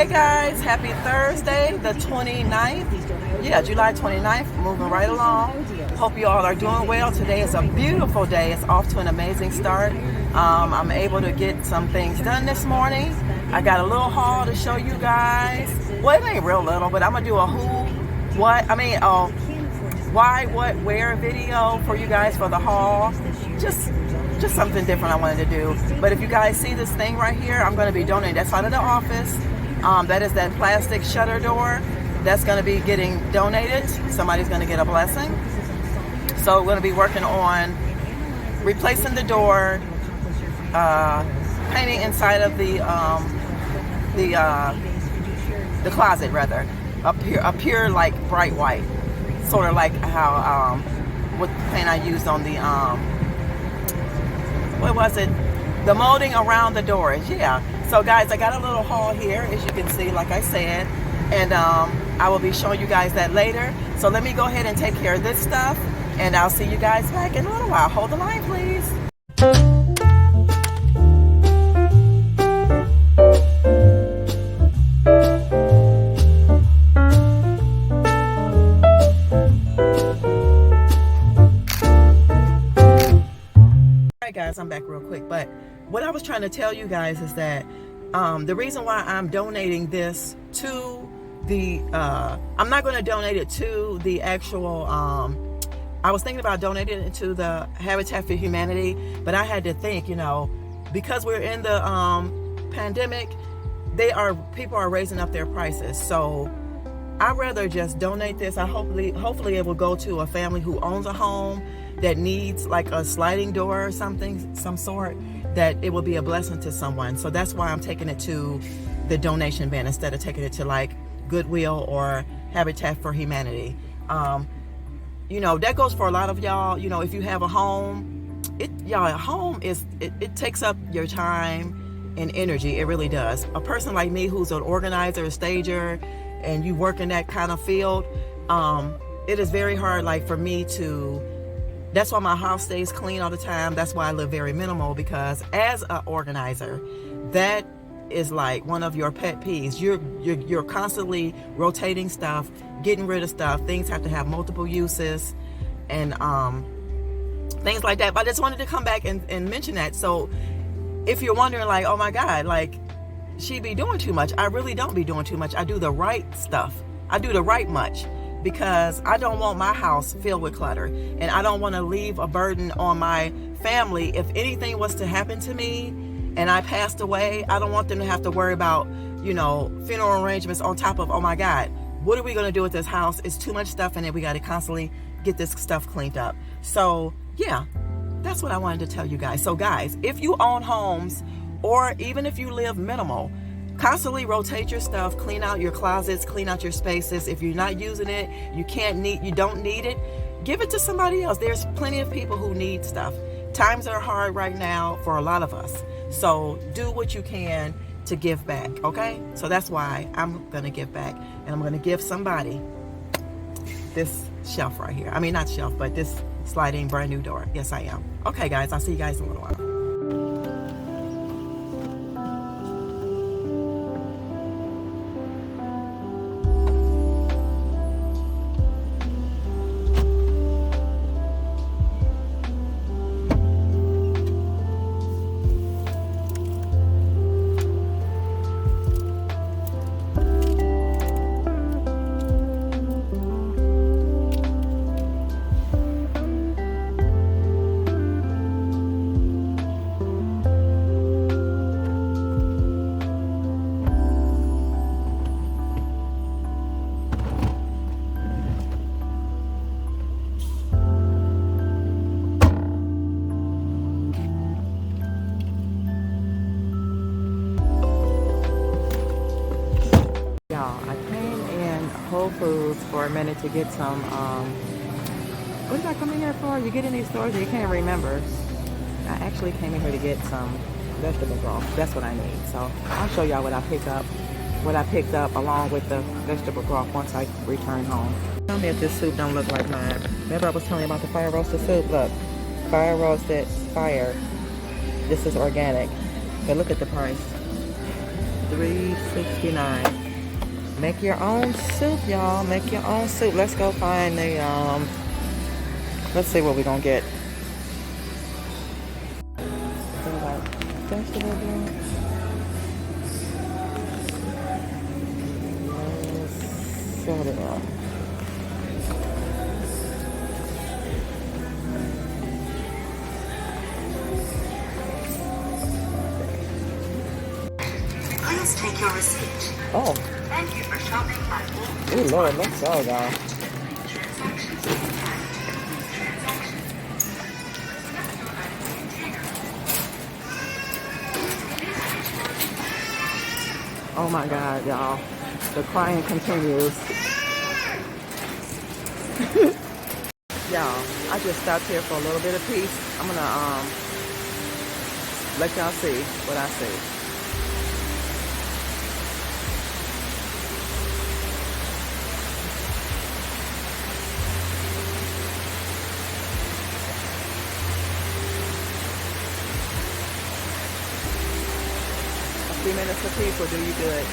Hey guys, happy Thursday, the 29th. Yeah, July 29th, moving right along. Hope you all are doing well. Today is a beautiful day. It's off to an amazing start. I'm able to get some things done this morning. I got a little haul to show you guys. Well, it ain't real little, but I'm gonna do a why, what, where video for you guys for the haul. Just something different I wanted to do. But if you guys see this thing right here, I'm going to be donating. That's out of the office. That is that plastic shutter door. That's going to be getting donated. Somebody's going to get a blessing. So we're going to be working on replacing the door, painting inside of the closet rather, a pure like bright white, sort of like how what paint I used on the what was it? The molding around the doors. Yeah. So guys, I got a little haul here, as you can see, like I said, and I will be showing you guys that later. So let me go ahead and take care of this stuff, and I'll see you guys back in a little while. Hold the line, please. Guys, I'm back real quick, but what I was trying to tell you guys is that the reason why I'm donating this to the I'm not going to donate it to the actual I was thinking about donating it to the Habitat for Humanity, but I had to think, you know, because we're in the pandemic, people are raising up their prices, so I'd rather just donate this. Hopefully it will go to a family who owns a home that needs like a sliding door or some sort, that it will be a blessing to someone. So that's why I'm taking it to the donation bin instead of taking it to like Goodwill or Habitat for Humanity. You know, that goes for a lot of y'all. You know, if you have a home, a home it takes up your time and energy. It really does. A person like me who's an organizer, a stager, and you work in that kind of field, it is very hard, like for me to, that's why my house stays clean all the time. That's why I live very minimal, because as an organizer, that is like one of your pet peeves. You're constantly rotating stuff, getting rid of stuff. Things have to have multiple uses and things like that. But I just wanted to come back and mention that. So if you're wondering like, oh my God, like she be doing too much, I really don't be doing too much. I do the right stuff. I do the right much, because I don't want my house filled with clutter, and I don't want to leave a burden on my family. If anything was to happen to me and I passed away, I don't want them to have to worry about, you know, funeral arrangements on top of, oh my God, what are we going to do with this house? It's too much stuff in it. We got to constantly get this stuff cleaned up. So yeah, that's what I wanted to tell you guys. So guys, if you own homes, or even if you live minimal, constantly rotate your stuff, clean out your closets, clean out your spaces. If you're not using it, you don't need it, give it to somebody else. There's plenty of people who need stuff. Times are hard right now for a lot of us. So do what you can to give back, okay? So that's why I'm gonna give back, and I'm gonna give somebody this shelf right here. I mean, not shelf, but this sliding brand new door. Yes, I am. Okay, guys, I'll see you guys in a little while. Whole Foods for a minute to get some, what did I come in here for? You get in these stores and you can't remember. I actually came in here to get some vegetable broth. That's what I need. So I'll show y'all what I picked up along with the vegetable broth once I return home. Tell me if this soup don't look like mine. Remember I was telling you about the fire roasted soup? Look, fire roasted, fire. This is organic. But look at the price. $3.69. Make your own soup, y'all. Make your own soup. Let's go find the let's see what we're gonna get. Vegetable beans. Set it up. Please take your receipt. Oh. Thank you for shopping at Foods+Decor. Oh Lord, let's go, y'all. Oh my God, y'all. The crying continues. Y'all, I just stopped here for a little bit of peace. I'm gonna let y'all see what I see. A few minutes of peace will do you good.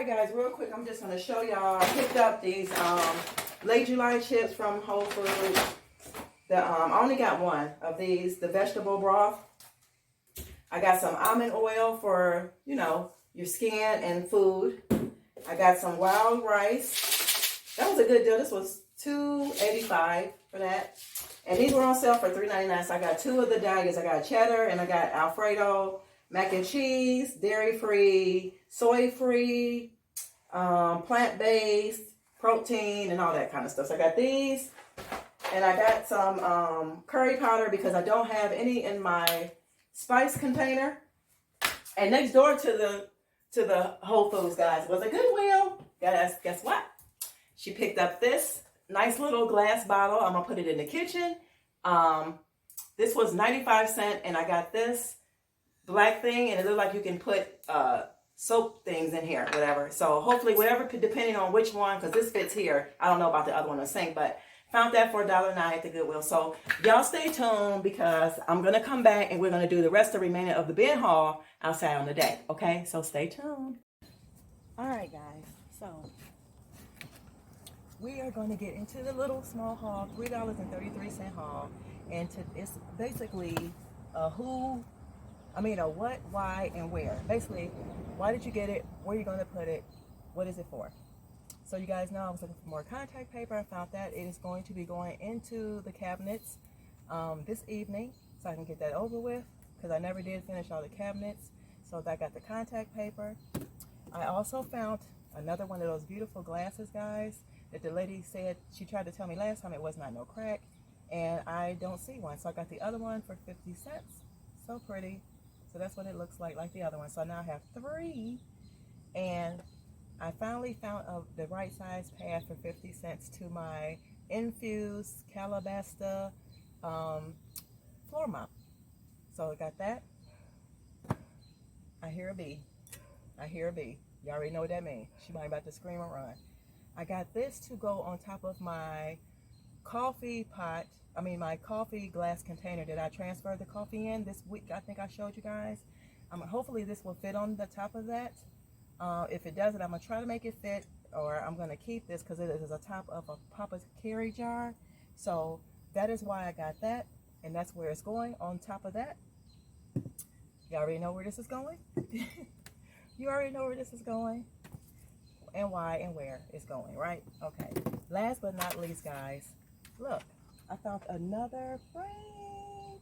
Guys, real quick, I'm just going to show y'all. I picked up these late July chips from Whole Foods. I only got one of these, the vegetable broth. I got some almond oil for, you know, your skin and food. I got some wild rice. That was a good deal. This was $2.85 for that. And these were on sale for $3.99. So I got two of the daggers. I got cheddar and I got Alfredo, mac and cheese, dairy-free, soy-free, plant-based, protein, and all that kind of stuff. So I got these, and I got some curry powder because I don't have any in my spice container. And next door to the Whole Foods, guys, was a Goodwill. Guess what? She picked up this nice little glass bottle. I'm gonna put it in the kitchen. This was 95 cents, and I got this black thing, and it looked like you can put soap things in here, whatever. So hopefully whatever, depending on which one, because this fits here. I don't know about the other one in the sink, but found that for $1.09 at the Goodwill. So y'all stay tuned because I'm going to come back and we're going to do the rest of the remainder of the bin haul outside on the deck. Okay, so stay tuned. All right, guys. So we are going to get into the little small haul, $3.33 haul. And it's basically a what, why, and where. Basically, why did you get it? Where are you going to put it? What is it for? So you guys know I was looking for more contact paper. I found that it is going to be going into the cabinets this evening, so I can get that over with, because I never did finish all the cabinets. So I got the contact paper. I also found another one of those beautiful glasses, guys, that the lady said she tried to tell me last time it was not no crack, and I don't see one. So I got the other one for 50 cents. So pretty. So that's what it looks like the other one. So now I have three And I finally found the right size pad for 50 cents to my infused Calabasta floor mop. So I got that. I hear a bee. I hear a bee. You already know what that means. She might about to scream or run. I got this to go on top of my coffee pot. I mean my coffee glass container that I transferred the coffee in this week. I think I showed you guys. Hopefully this will fit on the top of that. If it doesn't, I'm going to try to make it fit, or I'm going to keep this because it is on top of a Papa's Carry jar. So that is why I got that, and that's where it's going on top of that. You already know where this is going? You already know where this is going and why and where it's going, right? Okay. Last but not least, guys, look, I found another frame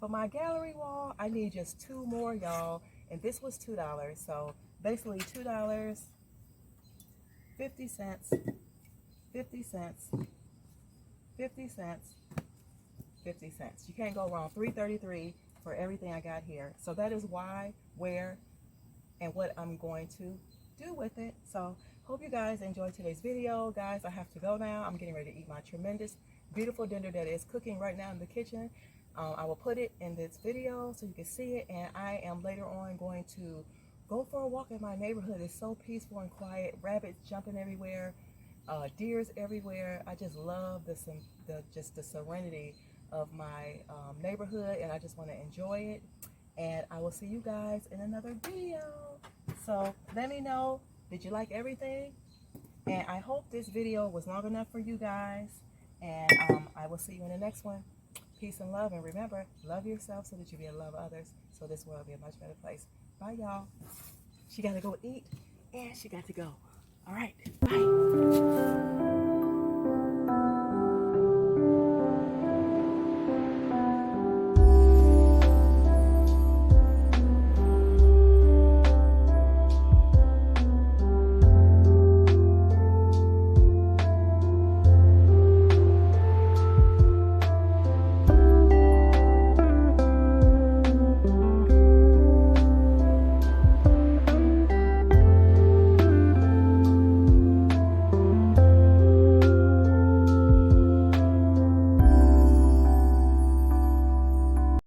for my gallery wall. I need just 2 more, y'all, and this was $2. So basically $2, 50 cents, 50 cents, 50 cents, 50 cents. You can't go wrong. $3.33 for everything I got here. So that is why, where, and what I'm going to do with it. So hope you guys enjoyed today's video. Guys, I have to go now. I'm getting ready to eat my tremendous, beautiful dinner that is cooking right now in the kitchen. I will put it in this video so you can see it, and I am later on going to go for a walk in my neighborhood. It's so peaceful and quiet. Rabbits jumping everywhere, deers everywhere. I just love the serenity of my neighborhood, and I just want to enjoy it. And I will see you guys in another video. So let me know, did you like everything? And I hope this video was long enough for you guys. And I will see you in the next one. Peace and love. And remember, love yourself so that you be able to love others. So this world will be a much better place. Bye, y'all. She got to go eat, and she got to go. All right.